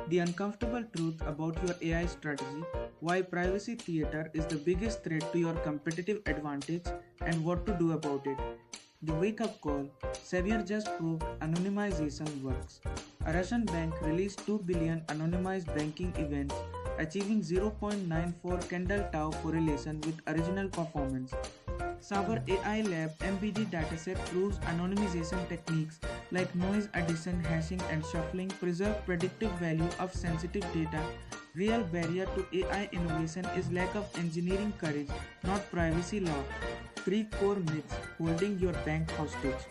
The uncomfortable truth about your AI strategy, why Privacy Theater is the biggest threat to your competitive advantage, and what to do about it. The wake up call, Sevier just proved anonymization works. A Russian bank released 2 billion anonymized banking events, achieving 0.94 Kendall Tau correlation with original performance. Sabre AI Lab MPD dataset proves anonymization techniques like noise addition, hashing, and shuffling preserve predictive value of sensitive data. Real barrier to AI innovation is lack of engineering courage, not privacy law. Three core myths holding your bank hostage.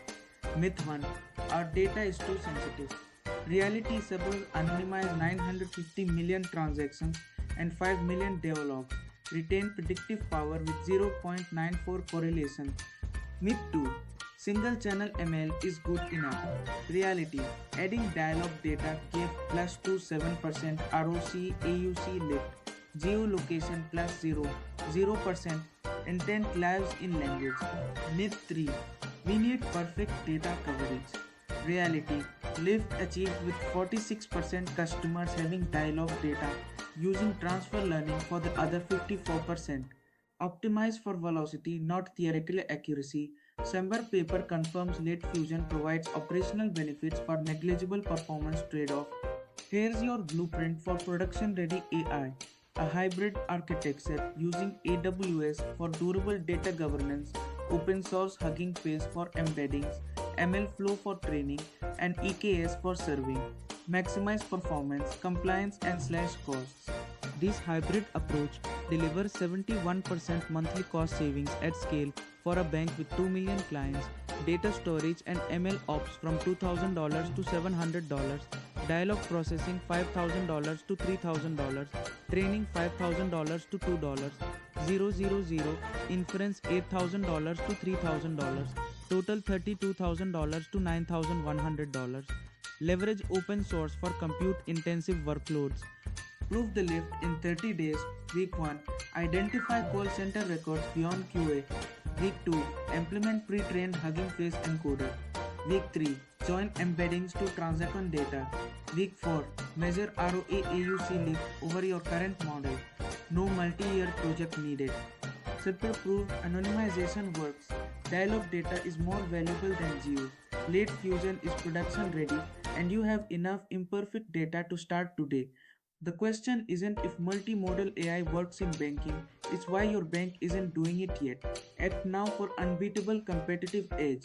Myth 1: our data is too sensitive. Reality: Sabre anonymized 950 million transactions and 5 million devlogs retain predictive power with 0.94 correlation. Myth 2: single channel ML is good enough. Reality: adding dialog data gave plus 7% ROC AUC lift. Geolocation plus 0% intent lives in language. Myth 3: we need perfect data coverage. Reality: lift achieved with 46% customers having dialog data using transfer learning for the other 54%. Optimized for velocity, not theoretical accuracy. Sember paper confirms late fusion provides operational benefits for negligible performance trade-off. Here's your blueprint for production-ready AI. A hybrid architecture using AWS for durable data governance, open source Hugging Face for embeddings, MLflow for training, and EKS for serving. Maximize performance, compliance, and slash costs. This hybrid approach delivers 71% monthly cost savings at scale for a bank with 2 million clients, data storage and ML ops from $2,000 to $700, dialog processing $5,000 to $3,000, training $5,000 to $2,000, inference $8,000 to $3,000, total $32,000 to $9,100. Leverage open source for compute intensive workloads. Prove the lift in 30 days. Week 1: identify call center records beyond QA. Week 2: implement pre-trained Hugging Face encoder. Week 3: join embeddings to transaction data. Week 4: measure ROA AUC lift over your current model. No multi-year project needed. Simple proof anonymization works. Dialog data is more valuable than Geo. Late fusion is production ready and you have enough imperfect data to start today. The question isn't if multimodal AI works in banking, it's why your bank isn't doing it yet. Act now for unbeatable competitive edge.